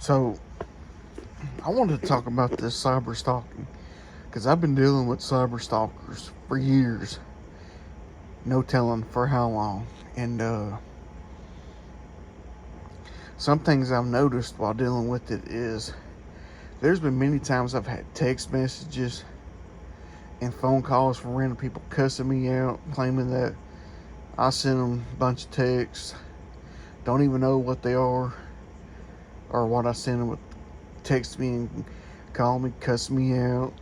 So, I wanted to talk about this cyber stalking because I've been dealing with cyber stalkers for years, no telling for how long. And some things I've noticed while dealing with it is there's been many times I've had text messages and phone calls from random people cussing me out, claiming that I sent them a bunch of texts, don't even know what they are or what I sent them, text me and call me, cuss me out.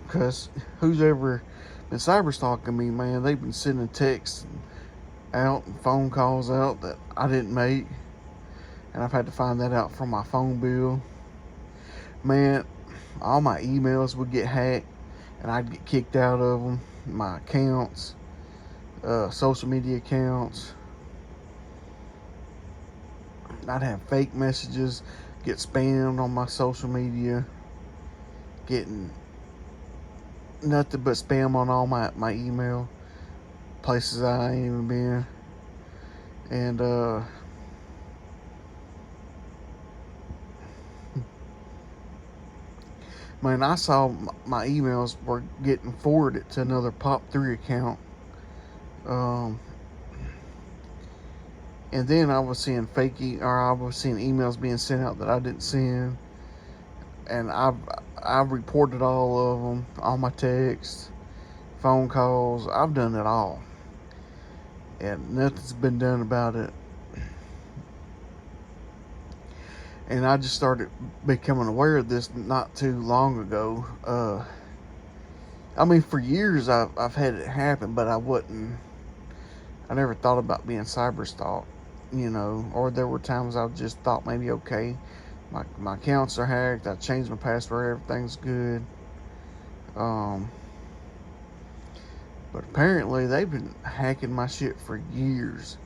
Because who's ever been cyber stalking me, man, they've been sending texts out and phone calls out that I didn't make. And I've had to find that out from my phone bill. Man, all my emails would get hacked and I'd get kicked out of them. My accounts, social media accounts. I'd have fake messages get spammed on my social media, getting nothing but spam on all my email, places I ain't even been. And man, I saw my emails were getting forwarded to another Pop3 account. Um, and then I was seeing or I was seeing emails being sent out that I didn't send. And I've reported all of them, all my texts, phone calls. I've done it all, and nothing's been done about it. And I just started becoming aware of this not too long ago. I mean, for years I've had it happen, but I never thought about being cyber stalked, or there were times I just thought maybe, okay, my accounts are hacked, I changed my password, everything's good. Um, but apparently they've been hacking my shit for years,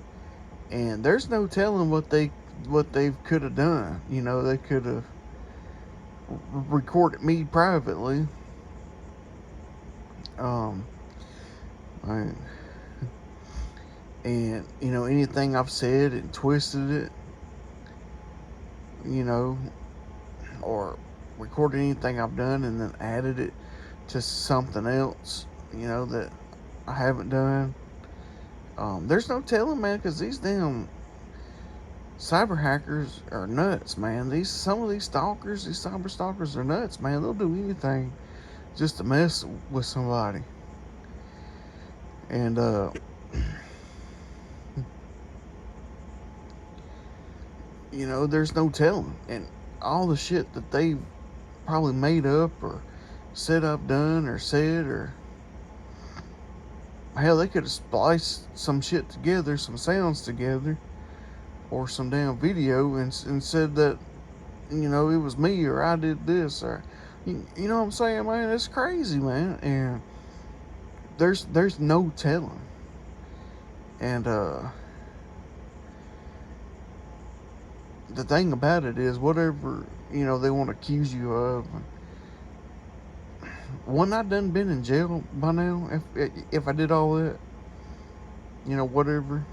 and there's no telling what they could have done. They could have recorded me privately. Um, I, and anything I've said and twisted it, you know, or recorded anything I've done and then added it to something else, that I haven't done. There's no telling, man, because these damn cyber hackers are nuts, man. Some of these stalkers, these cyber stalkers are nuts, man. They'll do anything just to mess with somebody. And there's no telling. And all the shit that they've probably made up or said I've done or said, or hell, they could have spliced some shit together, some sounds together, or some damn video and said that, it was me or I did this, or, you know what I'm saying, man? It's crazy, man. And there's no telling. And the thing about it is, whatever, they want to accuse you of, wouldn't I done been in jail by now if I did all that? Whatever.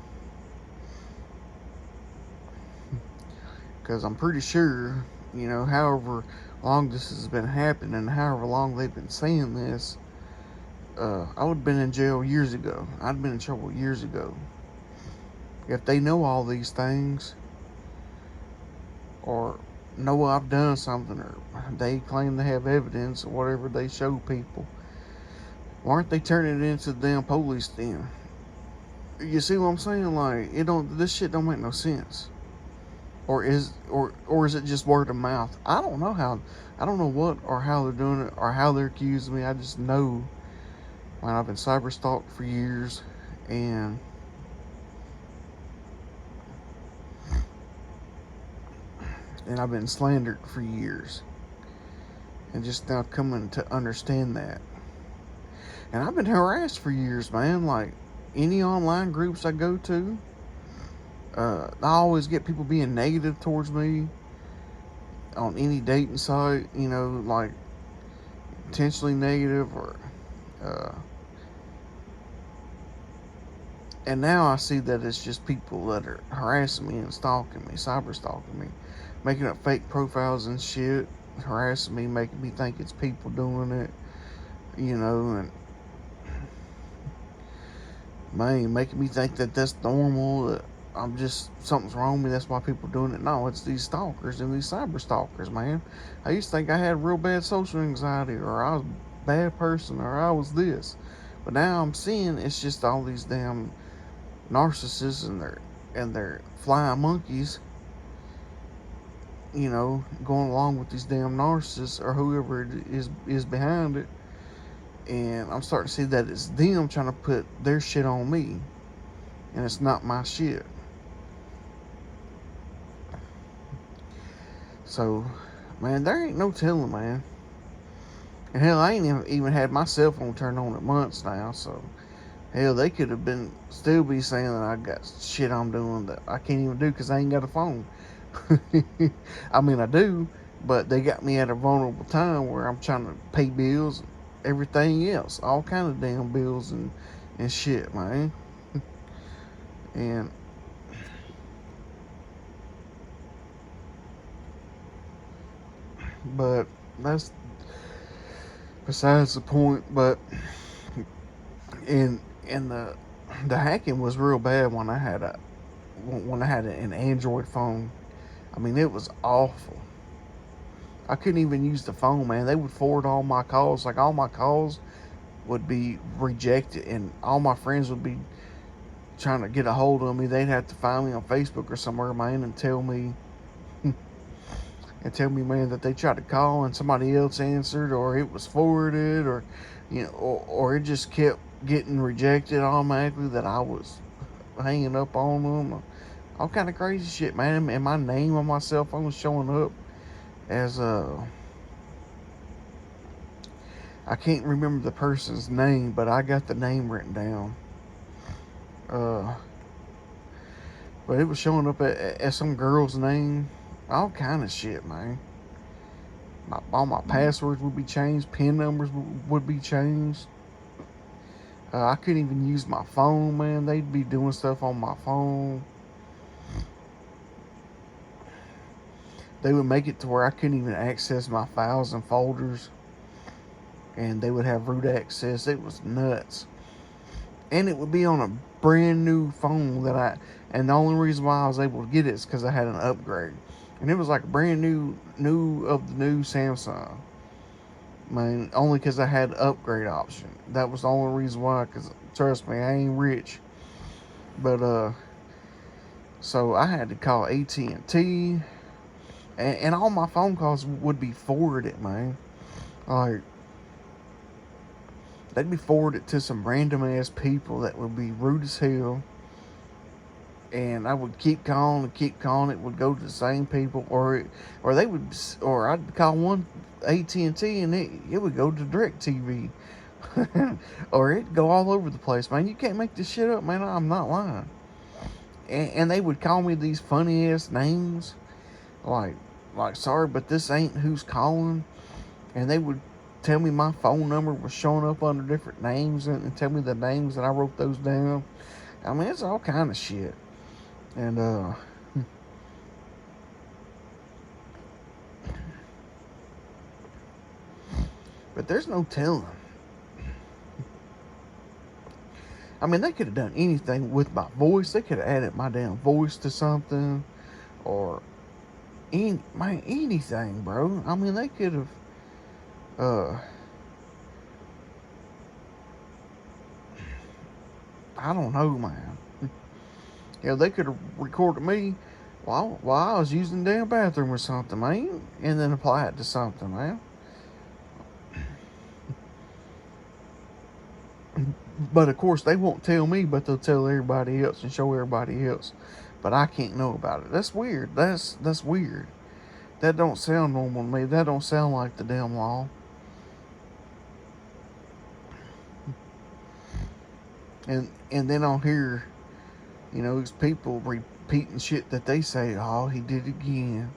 Because I'm pretty sure, however long this has been happening, and however long they've been saying this, I would have been in jail years ago. I'd been in trouble years ago. If they know all these things, or know I've done something, or they claim to have evidence, or whatever they show people, why aren't they turning it into the damn police then? You see what I'm saying? Like, this shit don't make no sense. Or is it just word of mouth? I don't know I don't know what or how they're doing it or how they're accusing me. I just know, man, I've been cyber stalked for years, and I've been slandered for years, and just now coming to understand that. And I've been harassed for years, man. Like, any online groups I go to, I always get people being negative towards me on any dating site, like intentionally negative, or uh, And now I see that it's just people that are harassing me and stalking me, cyber stalking me, making up fake profiles and shit, harassing me, making me think it's people doing it, and man, making me think that that's normal, that I'm just, something's wrong with me, that's why people doing it. No, it's these stalkers and these cyber stalkers, man. I used to think I had real bad social anxiety, or I was a bad person, or I was this. But now I'm seeing it's just all these damn narcissists and their flying monkeys, going along with these damn narcissists or whoever it is behind it. And I'm starting to see that it's them trying to put their shit on me, and it's not my shit. So, man, there ain't no telling, man. And hell, I ain't even had my cell phone turned on in months now. So, hell, they could have been still be saying that I got shit I'm doing that I can't even do because I ain't got a phone. I mean, I do, but they got me at a vulnerable time where I'm trying to pay bills, everything else, all kind of damn bills and shit, man. And but that's besides the point. But and the hacking was real bad when I had an Android phone. I mean, it was awful. I couldn't even use the phone, man. They would forward all my calls. Like, all my calls would be rejected, and all my friends would be trying to get a hold of me. They'd have to find me on Facebook or somewhere, man, and tell me, man, that they tried to call and somebody else answered, or it was forwarded, or or it just kept getting rejected automatically, that I was hanging up on them. All kind of crazy shit, man. And my name on my cell phone was showing up as I can't remember the person's name, but I got the name written down. Uh, but it was showing up as some girl's name. All kind of shit, man. All my passwords would be changed. PIN numbers would be changed. I couldn't even use my phone, man. They'd be doing stuff on my phone. They would make it to where I couldn't even access my files and folders, and they would have root access. It was nuts. And it would be on a brand new phone and the only reason why I was able to get it is because I had an upgrade. And it was like a brand new of the new Samsung. Man, only because I had the upgrade option. That was the only reason why, because trust me, I ain't rich. But, so I had to call AT&T, and all my phone calls would be forwarded, man. Like, they'd be forwarded to some random ass people that would be rude as hell. And I would keep calling and keep calling. It would go to the same people, or I'd call one AT&T, and it would go to DirecTV, or it'd go all over the place, man. You can't make this shit up, man. I'm not lying. And they would call me these funny ass names, like sorry, but this ain't who's calling. And they would tell me my phone number was showing up under different names, and tell me the names, and I wrote those down. I mean, it's all kind of shit. And but there's no telling. I mean, they could have done anything with my voice. They could have added my damn voice to something, or anything, bro. I mean, they could have. I don't know, man. They could have recorded me while I was using the damn bathroom or something, man, and then apply it to something, man. But of course, they won't tell me, but they'll tell everybody else and show everybody else. But I can't know about it. That's weird. That's weird. That don't sound normal to me. That don't sound like the damn law. And then I'll hear, these people repeating shit that they say. Oh, he did it again.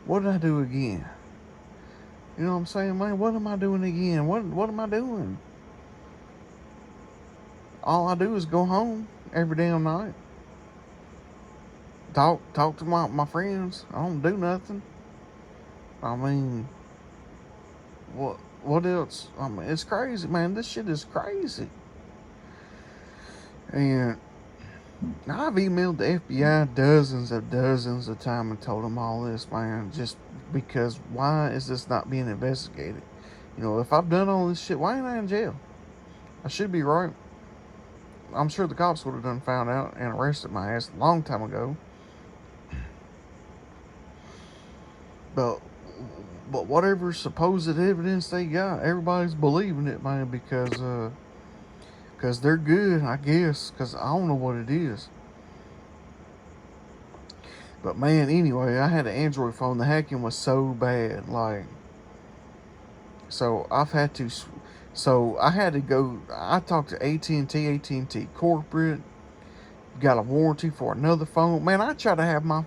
What did I do again? You know what I'm saying, man? What am I doing again? What am I doing? All I do is go home. every damn night. Talk to my friends. I don't do nothing. I mean, what else? I mean, it's crazy, man. This shit is crazy. And I've emailed the FBI dozens of times and told them all this, man. Just because, why is this not being investigated? You know, if I've done all this shit, why ain't I in jail? I should be, right. I'm sure the cops would have done found out and arrested my ass a long time ago. But whatever supposed evidence they got, everybody's believing it, man, because they're good, I guess, because I don't know what it is. But man, anyway, I had an Android phone. The hacking was so bad, like, so I had to go. I talked to AT&T corporate. Got a warranty for another phone. Man, I tried to have my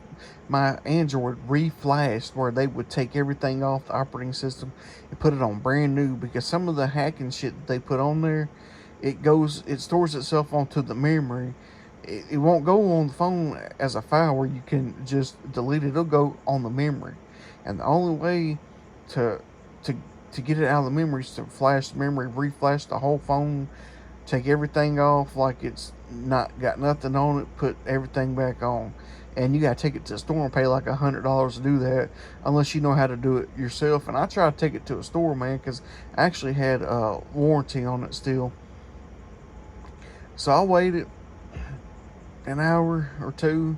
Android reflashed where they would take everything off the operating system and put it on brand new, because some of the hacking shit that they put on there, it stores itself onto the memory. It won't go on the phone as a file where you can just delete it. It'll go on the memory, and the only way to to to get it out of the memory is to flash the memory, reflash the whole phone, take everything off like it's not got nothing on it, put everything back on. And you gotta take it to a store and pay like $100 to do that, unless you know how to do it yourself. And I tried to take it to a store, man, because I actually had a warranty on it still. So I waited an hour or two,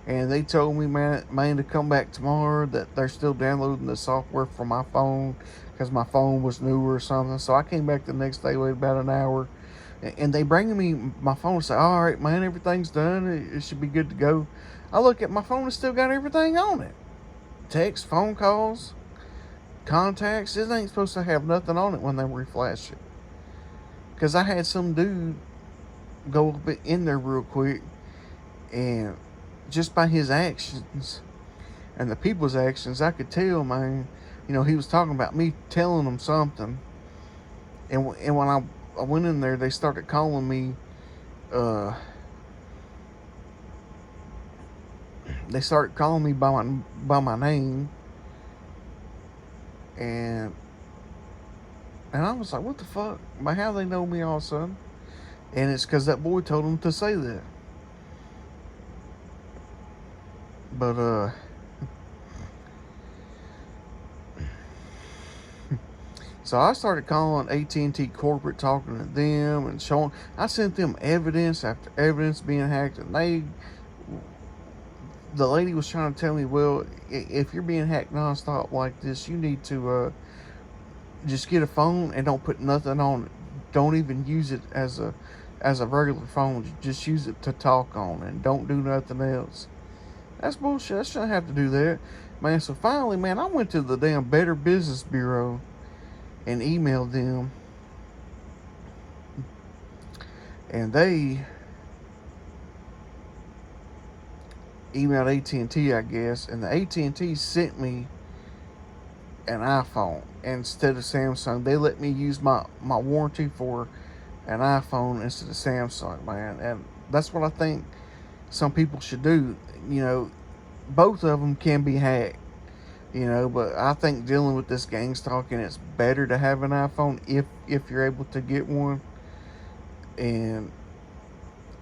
and they told me, man, to come back tomorrow, that they're still downloading the software for my phone because my phone was newer or something. So I came back the next day, waited about an hour, and they bringing me my phone and say, all right, man, everything's done. It should be good to go. I look at my phone, it's still got everything on it. Text, phone calls, contacts. It ain't supposed to have nothing on it when they reflash it. Because I had some dude go a bit in there real quick, and just by his actions and the people's actions, I could tell, man, you know, he was talking about me telling him something. And when I went in there, they started calling me, they started calling me by my name, and I was like, what the fuck? By how they know me all of a sudden? And it's because that boy told them to say that. But so I started calling AT&T corporate, talking to them and showing. I sent them evidence after evidence being hacked, and the lady was trying to tell me, well, if you're being hacked nonstop like this, you need to just get a phone and don't put nothing on it. Don't even use it as a regular phone. Just use it to talk on, and don't do nothing else. That's bullshit. I shouldn't have to do that, man. So finally, man, I went to the damn Better Business Bureau and emailed them, and they emailed AT&T, I guess, and the AT&T sent me an iPhone instead of Samsung. They let me use my warranty for an iPhone instead of Samsung, man. And that's what I think some people should do. You know, both of them can be hacked, you know, but I think dealing with this gang stalking, it's better to have an iPhone if you're able to get one. And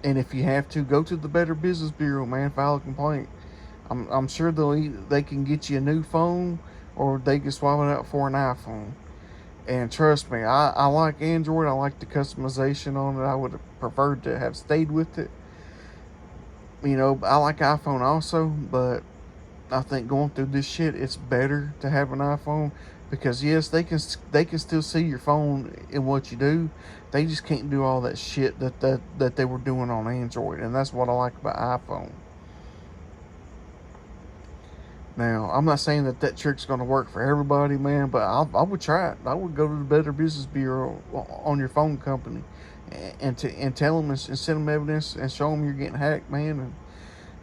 if you have to, go to the Better Business Bureau, man, file a complaint. I'm sure they can get you a new phone, or they can swap it out for an iPhone. And trust me, I like Android. I like the customization on it. I would have preferred to have stayed with it. You know, I like iPhone also, but I think going through this shit, it's better to have an iPhone, because yes, they can still see your phone and what you do. They just can't do all that shit that they were doing on Android, and that's what I like about iPhone. Now, I'm not saying that trick's going to work for everybody, man, but I would try it. I would go to the Better Business Bureau on your phone company and tell them and send them evidence and show them you're getting hacked, man,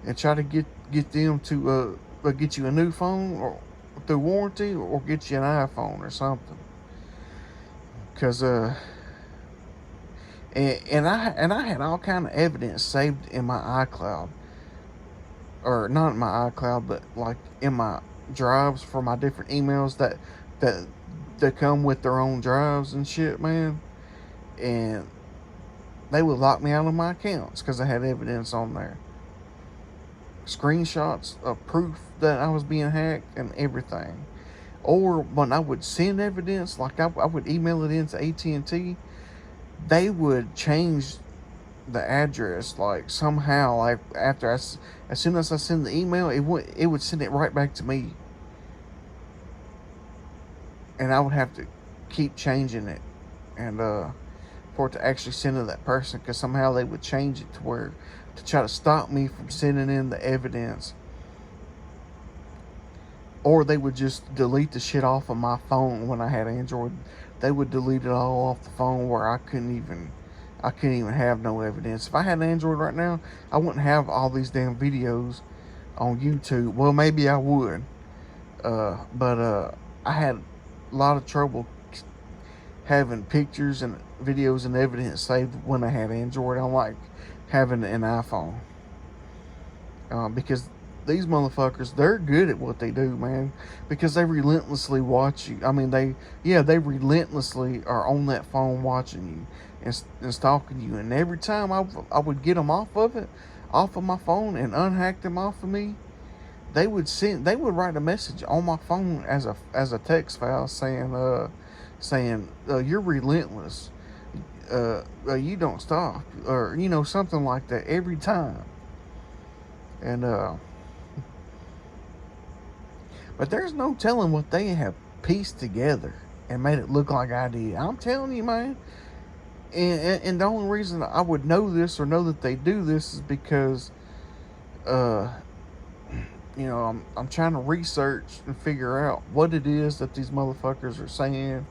and try to get them to get you a new phone or through warranty, or get you an iPhone or something. Because And I had all kind of evidence saved in my iCloud, or not in my iCloud, but like in my drives for my different emails that that come with their own drives and shit, man. And they would lock me out of my accounts because I had evidence on there, screenshots of proof that I was being hacked and everything. Or when I would send evidence, like I would email it into AT&T, they would change the address, like somehow, like after as soon as I send the email, it would send it right back to me, and I would have to keep changing it, and for it to actually send to that person, because somehow they would change it to where to try to stop me from sending in the evidence, or they would just delete the shit off of my phone. When I had Android, they would delete it all off the phone where I couldn't even have no evidence. If I had an Android right now, I wouldn't have all these damn videos on YouTube. Well, maybe I would, but I had a lot of trouble having pictures and videos and evidence saved when I had Android. I like having an iPhone, because these motherfuckers, they're good at what they do, man, because they relentlessly watch you. I mean, they relentlessly are on that phone watching you and stalking you. And every time I would get them off of my phone and unhack them off of me, they would write a message on my phone as a text file saying you're relentless, you don't stop, or something like that every time. And but there's no telling what they have pieced together and made it look like I did. I'm telling you, man. And the only reason I would know this or know that they do this is because, uh, I'm trying to research and figure out what it is that these motherfuckers are saying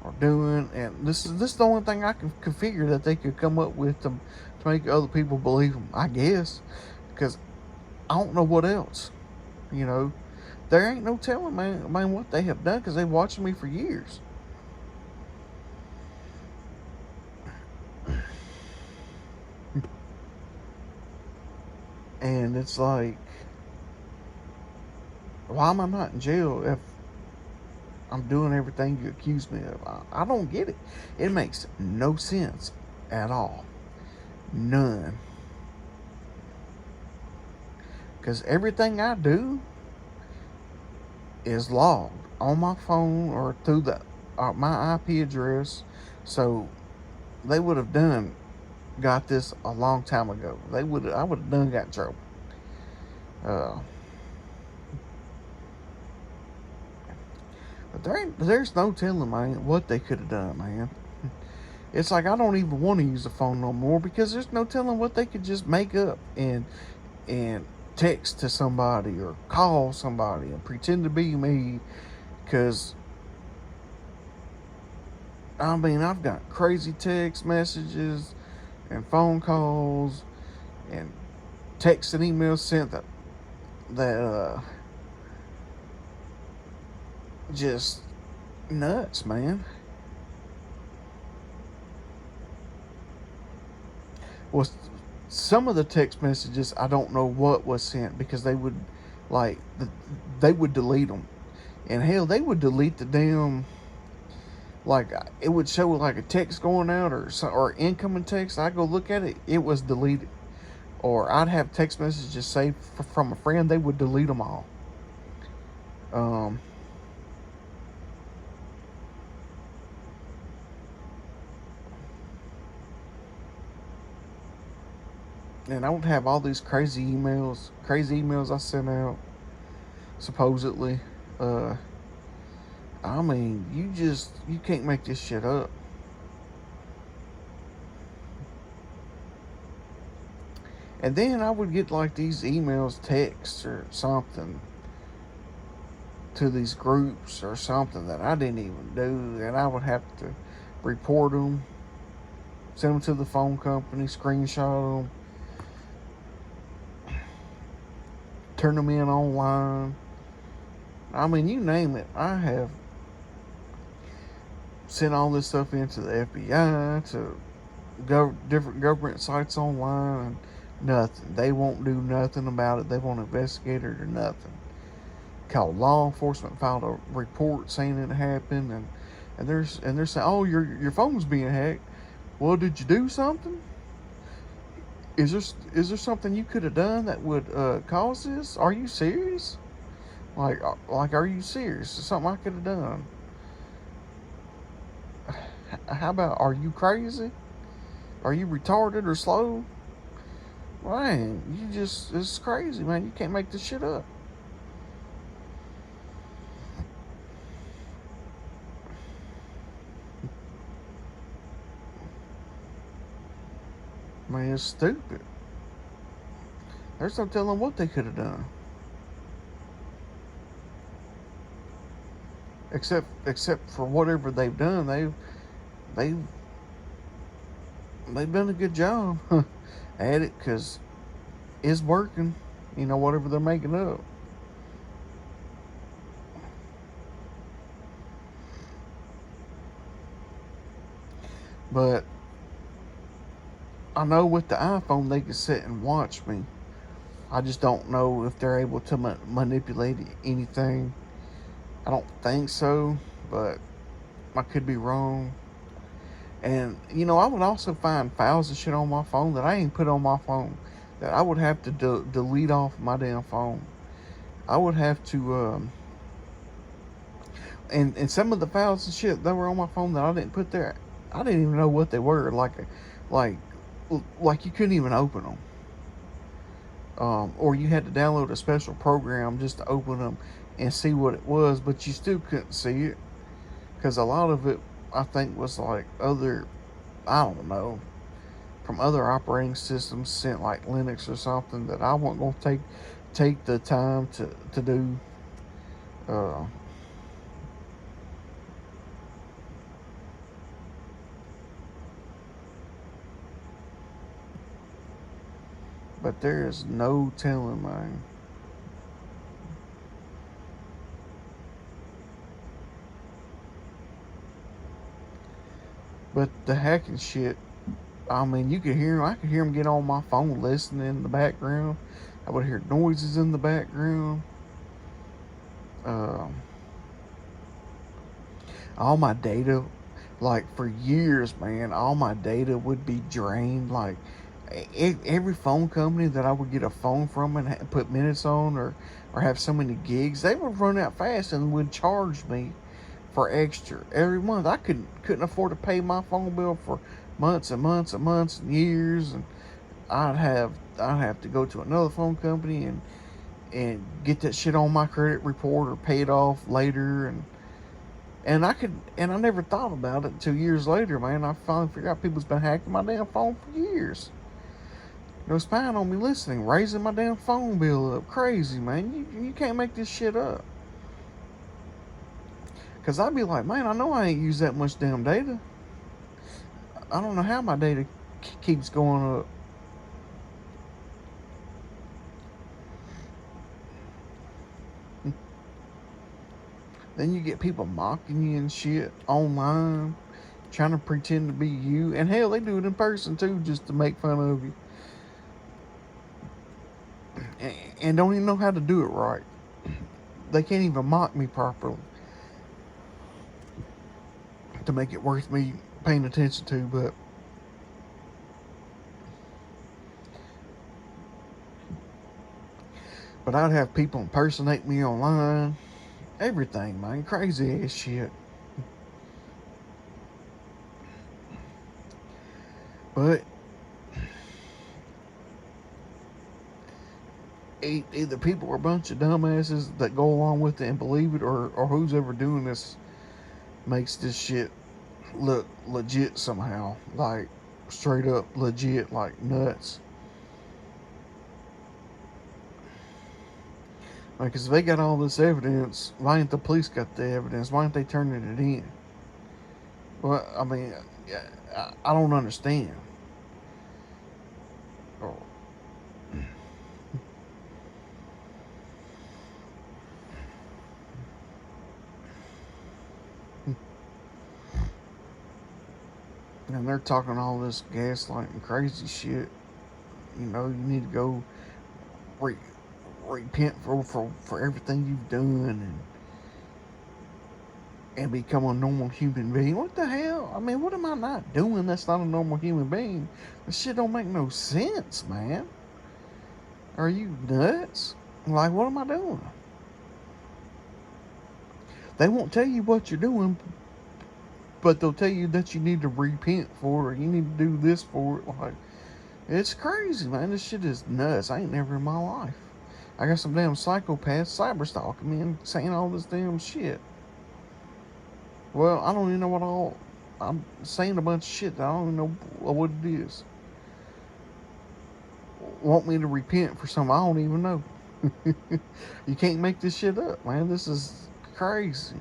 or doing, and this is the only thing I can figure that they could come up with to make other people believe them. I guess, because I don't know what else. You know, there ain't no telling, man, what they have done, because they've watched me for years. And it's like, why am I not in jail if I'm doing everything you accuse me of? I don't get it. It makes no sense at all. None. Because everything I do is logged on my phone or through my IP address. So they would have got this a long time ago. I would have done got in trouble. But there's no telling, man, what they could have done, man. It's like I don't even want to use the phone no more, because there's no telling what they could just make up and text to somebody or call somebody and pretend to be me. Because I mean, I've got crazy text messages and phone calls and texts and emails sent that just nuts, man. Well, some of the text messages I don't know what was sent, because like they would delete them, and hell, they would delete the damn, like, it would show like a text going out or incoming text. I go look at it, it was deleted. Or I'd have text messages saved from a friend, they would delete them all. Um, and I would have all these crazy emails I sent out, supposedly. I mean, you can't make this shit up. And then I would get like these emails, texts, or something to these groups or something that I didn't even do, and I would have to report them, send them to the phone company, screenshot them, turn them in online. I mean, you name it. I have sent all this stuff into the FBI, to different government sites online, and nothing. They won't do nothing about it. They won't investigate it or nothing. Called law enforcement, filed a report saying it happened, and they're saying, oh, your phone's being hacked. Well, did you do something? Is there something you could have done that would cause this? Are you serious? Like, are you serious? Is something I could have done? How about, are you crazy? Are you retarded or slow? Man, it's crazy, man. You can't make this shit up. Man, it's stupid. There's no telling what they could have done. Except for whatever they've done, they've they've done a good job at it, because it's working. Whatever they're making up. But I know with the iPhone they can sit and watch me. I just don't know if they're able to manipulate anything. I don't think so, but I could be wrong. And I would also find files and shit on my phone that I ain't put on my phone, that I would have to delete off my damn phone. I would have to, and some of the files and shit that were on my phone that I didn't put there, I didn't even know what they were. Like, like you couldn't even open them. Or you had to download a special program just to open them and see what it was, but you still couldn't see it, because a lot of it, I think, was like other, I don't know, from other operating systems sent, like Linux or something, that I wasn't gonna take the time to do. Uh, but there is no telling, man. But the hacking shit, I mean, you could hear 'em. I could hear them get on my phone listening in the background. I would hear noises in the background. Uh, all my data, like for years, man, all my data would be drained. Like every phone company that I would get a phone from and put minutes on, or have so many gigs, they would run out fast and would charge me for extra every month. I couldn't afford to pay my phone bill for months and months and months and years, and I'd have to go to another phone company and get that shit on my credit report or pay it off later, and I never thought about it until years later, man. I finally figured out people's been hacking my damn phone for years. Spying on me, listening, raising my damn phone bill up. Crazy, man. You can't make this shit up. Cause I'd be like, man, I know I ain't used that much damn data. I don't know how my data keeps going up. Then you get people mocking you and shit online, trying to pretend to be you. And hell, they do it in person too, just to make fun of you. And don't even know how to do it right. They can't even mock me properly to make it worth me paying attention to. But I'd have people impersonate me online. Everything, man. Crazy ass shit. But either people are a bunch of dumbasses that go along with it and believe it, or who's ever doing this makes this shit look legit somehow. Like, straight up legit, like nuts. Like, 'cause if they got all this evidence, why ain't the police got the evidence? Why aren't they turning it in? Well, I mean, I don't understand. Oh, And they're talking all this gaslighting crazy shit. You know, you need to go re- repent for everything you've done and become a normal human being. What the hell? I mean, what am I not doing that's not a normal human being? This shit don't make no sense, man. Are you nuts? Like, what am I doing? They won't tell you what you're doing, but they'll tell you that you need to repent for it. You need to do this for it. Like, it's crazy, man. This shit is nuts. I ain't never in my life. I got some damn psychopaths cyberstalking me and saying all this damn shit. Well, I don't even know what all. I'm saying a bunch of shit that I don't even know what it is. Want me to repent for something I don't even know. You can't make this shit up, man. This is crazy.